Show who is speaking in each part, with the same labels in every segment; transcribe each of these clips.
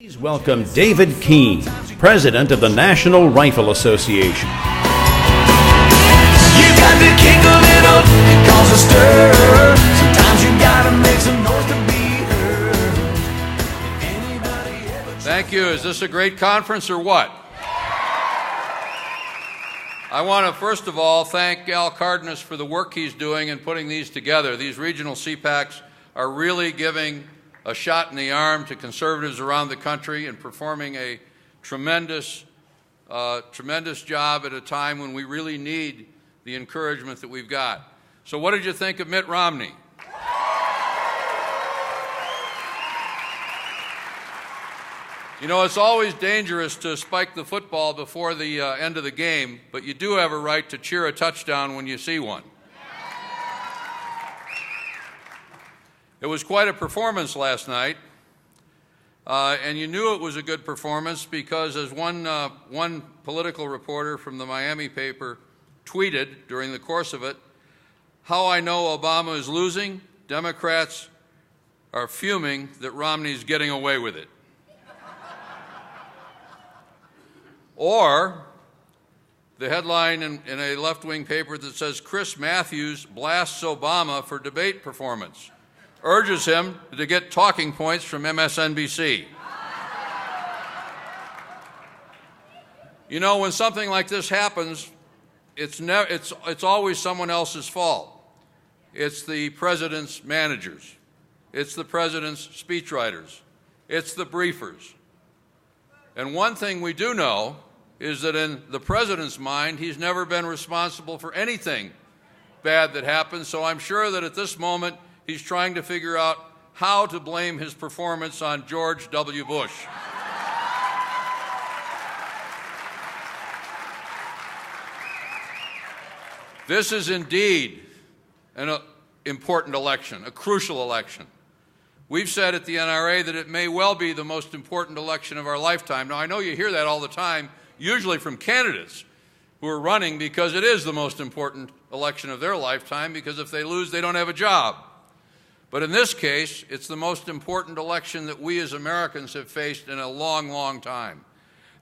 Speaker 1: Please welcome David Keene, President of the National Rifle Association.
Speaker 2: You got to kick a little, it causes a stir. Sometimes you gotta make some noise to be heard.
Speaker 3: Thank you. Is this a great conference or what? I want to first of all thank Al Cardenas for the work he's doing in putting these together. These regional CPACs are really giving a shot in the arm to conservatives around the country and performing a tremendous job at a time when we really need the encouragement that we've got. So what did you think of Mitt Romney? You know, it's always dangerous to spike the football before the end of the game, but you do have a right to cheer a touchdown when you see one. It was quite a performance last night, and you knew it was a good performance because, as one political reporter from the Miami paper tweeted during the course of it, "How I know Obama is losing, Democrats are fuming that Romney's getting away with it." Or the headline in a left-wing paper that says, "Chris Matthews blasts Obama for debate performance, urges him to get talking points from MSNBC." You know, when something like this happens, it's always someone else's fault. It's the president's managers. It's the president's speechwriters. It's the briefers. And one thing we do know is that in the president's mind, he's never been responsible for anything bad that happens, so I'm sure that at this moment, he's trying to figure out how to blame his performance on George W. Bush. This is indeed an important election, a crucial election. We've said at the NRA that it may well be the most important election of our lifetime. Now, I know you hear that all the time, usually from candidates who are running, because it is the most important election of their lifetime, because if they lose, they don't have a job. But in this case, it's the most important election that we as Americans have faced in a long, long time.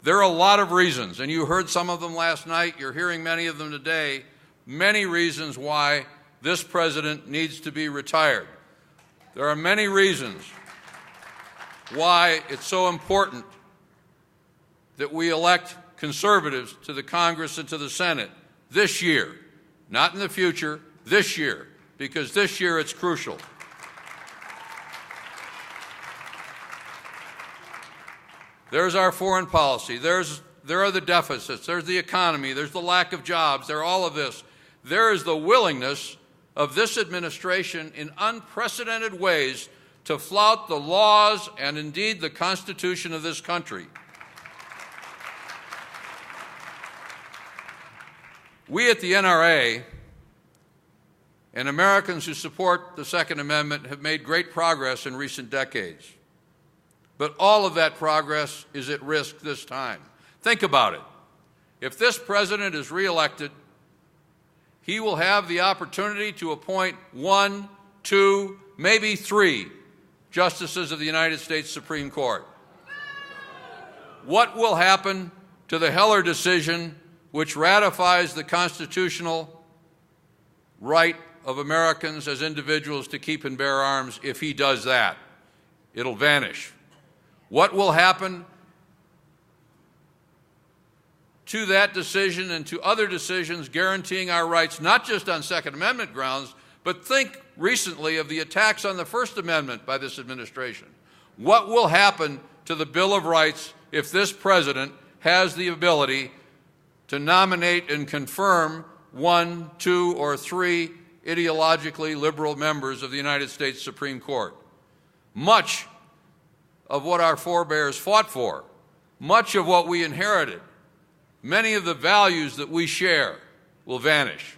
Speaker 3: There are a lot of reasons, and you heard some of them last night. You're hearing many of them today. Many reasons why this president needs to be retired. There are many reasons why it's so important that we elect conservatives to the Congress and to the Senate this year, not in the future, this year, because this year it's crucial. There's our foreign policy. There are the deficits. There's the economy. There's the lack of jobs. There's all of this. There is the willingness of this administration in unprecedented ways to flout the laws and indeed the Constitution of this country. We at the NRA and Americans who support the Second Amendment have made great progress in recent decades. But all of that progress is at risk this time. Think about it. If this president is reelected, he will have the opportunity to appoint 1, 2, maybe 3 justices of the United States Supreme Court. What will happen to the Heller decision, which ratifies the constitutional right of Americans as individuals to keep and bear arms, if he does that? It'll vanish. What will happen to that decision and to other decisions guaranteeing our rights, not just on Second Amendment grounds, but think recently of the attacks on the First Amendment by this administration? What will happen to the Bill of Rights if this president has the ability to nominate and confirm 1, 2, or 3 ideologically liberal members of the United States Supreme Court? Much of what our forebears fought for, much of what we inherited, many of the values that we share will vanish.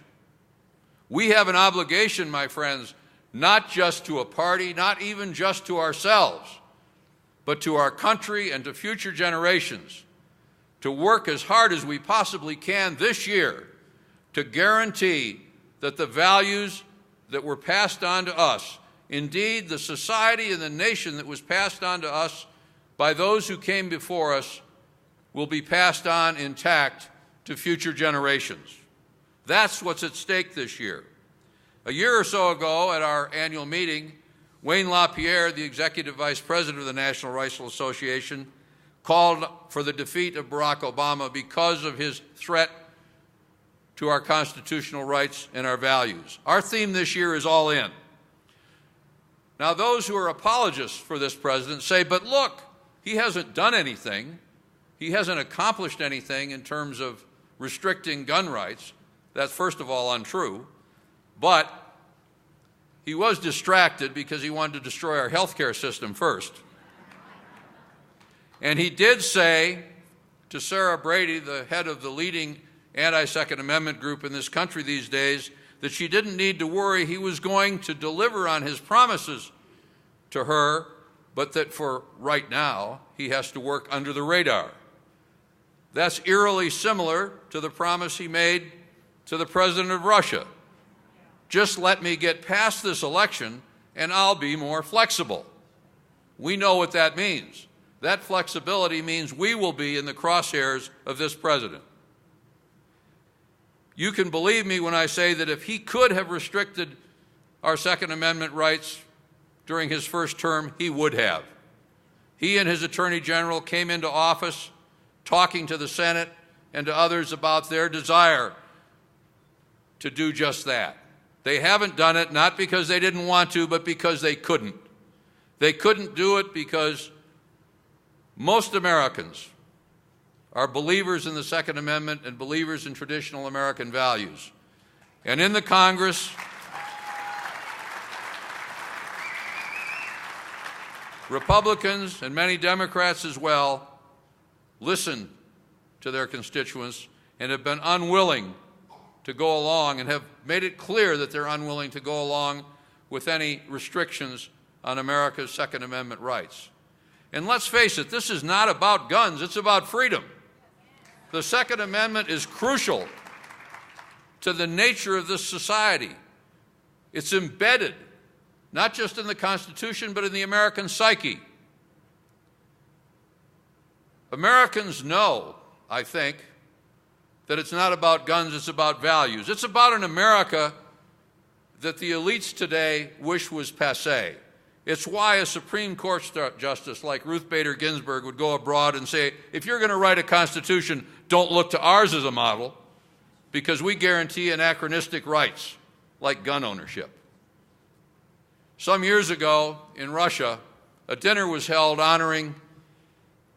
Speaker 3: We have an obligation, my friends, not just to a party, not even just to ourselves, but to our country and to future generations, to work as hard as we possibly can this year to guarantee that the values that were passed on to us, indeed the society and the nation that was passed on to us by those who came before us will be passed on intact to future generations. That's what's at stake this year. A year or so ago at our annual meeting, Wayne LaPierre, the Executive Vice President of the National Rifle Association, called for the defeat of Barack Obama because of his threat to our constitutional rights and our values. Our theme this year is all in. Now, those who are apologists for this president say, but look, he hasn't done anything. He hasn't accomplished anything in terms of restricting gun rights. That's, first of all, untrue. But he was distracted because he wanted to destroy our health care system first. And he did say to Sarah Brady, the head of the leading anti-Second Amendment group in this country these days, that she didn't need to worry. He was going to deliver on his promises to her, but that for right now, he has to work under the radar. That's eerily similar to the promise he made to the president of Russia. Just let me get past this election and I'll be more flexible. We know what that means. That flexibility means we will be in the crosshairs of this president. You can believe me when I say that if he could have restricted our Second Amendment rights during his first term, he would have. He and his Attorney General came into office talking to the Senate and to others about their desire to do just that. They haven't done it, not because they didn't want to, but because they couldn't. They couldn't do it because most Americans are believers in the Second Amendment and believers in traditional American values. And in the Congress, Republicans and many Democrats as well listen to their constituents and have been unwilling to go along and have made it clear that they're unwilling to go along with any restrictions on America's Second Amendment rights. And let's face it, this is not about guns, it's about freedom. The Second Amendment is crucial to the nature of this society. It's embedded, not just in the Constitution, but in the American psyche. Americans know, I think, that it's not about guns, it's about values. It's about an America that the elites today wish was passé. It's why a Supreme Court justice like Ruth Bader Ginsburg would go abroad and say, if you're going to write a Constitution, don't look to ours as a model, because we guarantee anachronistic rights like gun ownership. Some years ago in Russia, a dinner was held honoring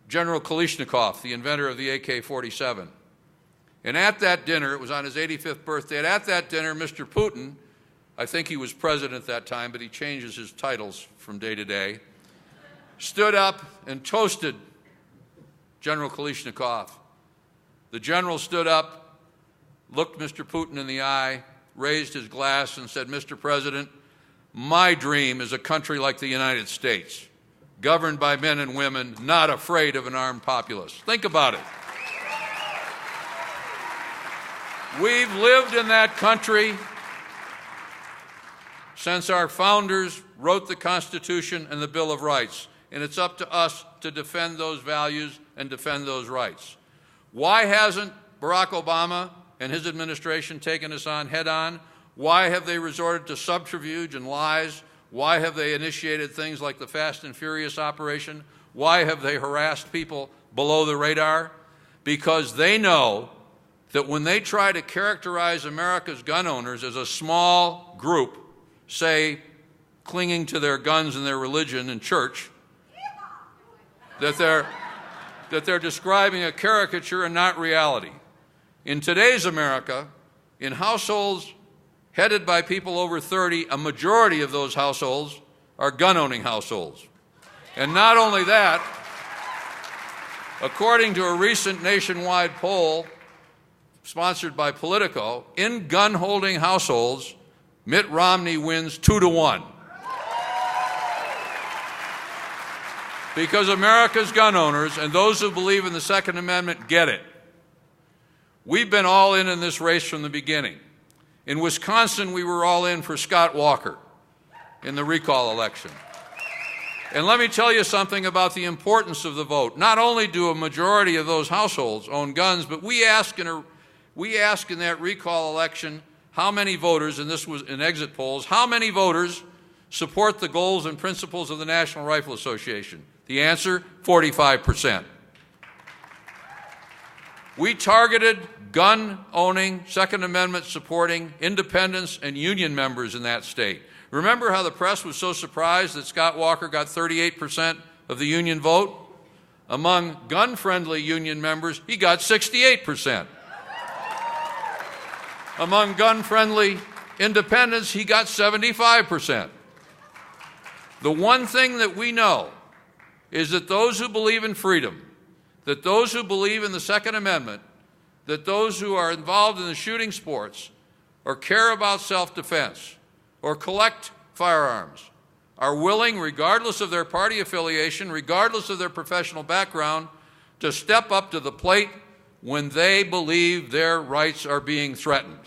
Speaker 3: General Kalashnikov, the inventor of the AK-47. And at that dinner, it was on his 85th birthday, and at that dinner, Mr. Putin, I think he was president at that time, but he changes his titles from day to day, stood up and toasted General Kalashnikov. The general stood up, looked Mr. Putin in the eye, raised his glass and said, Mr. President, my dream is a country like the United States, governed by men and women, not afraid of an armed populace. Think about it. We've lived in that country since our founders wrote the Constitution and the Bill of Rights, and it's up to us to defend those values and defend those rights. Why hasn't Barack Obama and his administration taken us on head-on? Why have they resorted to subterfuge and lies? Why have they initiated things like the Fast and Furious operation? Why have they harassed people below the radar? Because they know that when they try to characterize America's gun owners as a small group, say, clinging to their guns and their religion and church, that they're describing a caricature and not reality. In today's America, in households headed by people over 30, a majority of those households are gun-owning households. And not only that, according to a recent nationwide poll sponsored by Politico, in gun-holding households, Mitt Romney wins 2-1. Because America's gun owners and those who believe in the Second Amendment get it. We've been all in this race from the beginning. In Wisconsin, we were all in for Scott Walker in the recall election. And let me tell you something about the importance of the vote. Not only do a majority of those households own guns, but we ask in that recall election how many voters, and this was in exit polls, how many voters support the goals and principles of the National Rifle Association? The answer, 45%. We targeted gun-owning, Second Amendment-supporting independents and union members in that state. Remember how the press was so surprised that Scott Walker got 38% of the union vote? Among gun-friendly union members, he got 68%. Among gun-friendly independents, he got 75%. The one thing that we know is that those who believe in freedom, that those who believe in the Second Amendment, that those who are involved in the shooting sports or care about self-defense or collect firearms are willing, regardless of their party affiliation, regardless of their professional background, to step up to the plate when they believe their rights are being threatened.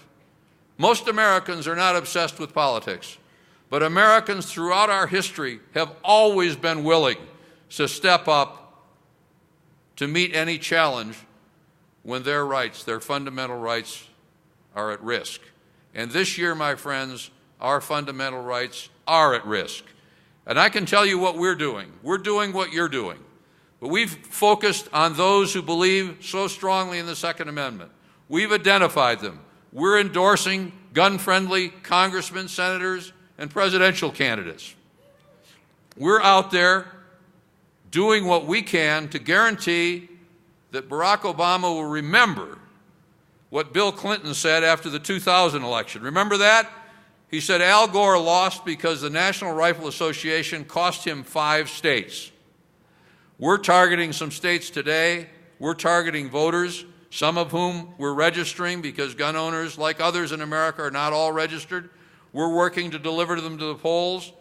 Speaker 3: Most Americans are not obsessed with politics, but Americans throughout our history have always been willing to step up to meet any challenge when their rights, their fundamental rights, are at risk. And this year, my friends, our fundamental rights are at risk. And I can tell you what we're doing. We're doing what you're doing. But we've focused on those who believe so strongly in the Second Amendment. We've identified them. We're endorsing gun-friendly congressmen, senators, and presidential candidates. We're out there doing what we can to guarantee that Barack Obama will remember what Bill Clinton said after the 2000 election. Remember that? He said Al Gore lost because the National Rifle Association cost him 5 states. We're targeting some states today. We're targeting voters, some of whom we're registering because gun owners, like others in America, are not all registered. We're working to deliver them to the polls.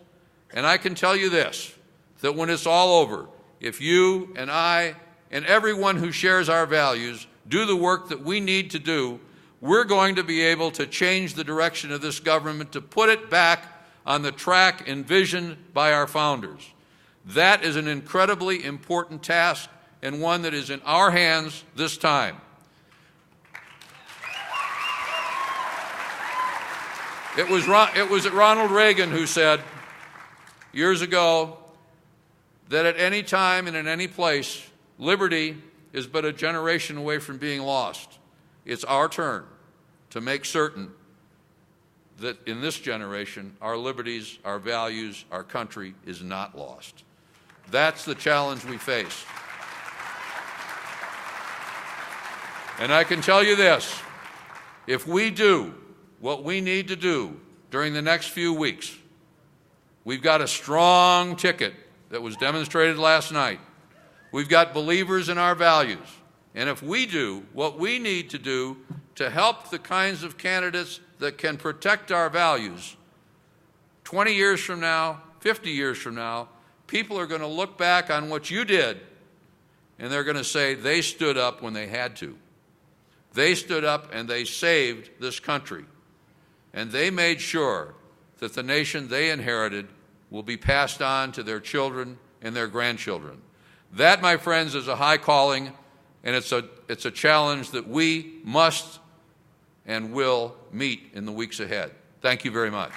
Speaker 3: And I can tell you this, that when it's all over, if you and I and everyone who shares our values do the work that we need to do, we're going to be able to change the direction of this government, to put it back on the track envisioned by our founders. That is an incredibly important task and one that is in our hands this time. It was Ronald Reagan who said years ago that at any time and in any place, liberty is but a generation away from being lost. It's our turn to make certain that in this generation, our liberties, our values, our country is not lost. That's the challenge we face. And I can tell you this, if we do what we need to do during the next few weeks, we've got a strong ticket that was demonstrated last night. We've got believers in our values. And if we do what we need to do to help the kinds of candidates that can protect our values, 20 years from now, 50 years from now, people are going to look back on what you did and they're going to say they stood up when they had to. They stood up and they saved this country. And they made sure that the nation they inherited will be passed on to their children and their grandchildren. That, my friends, is a high calling, and it's a challenge that we must and will meet in the weeks ahead. Thank you very much.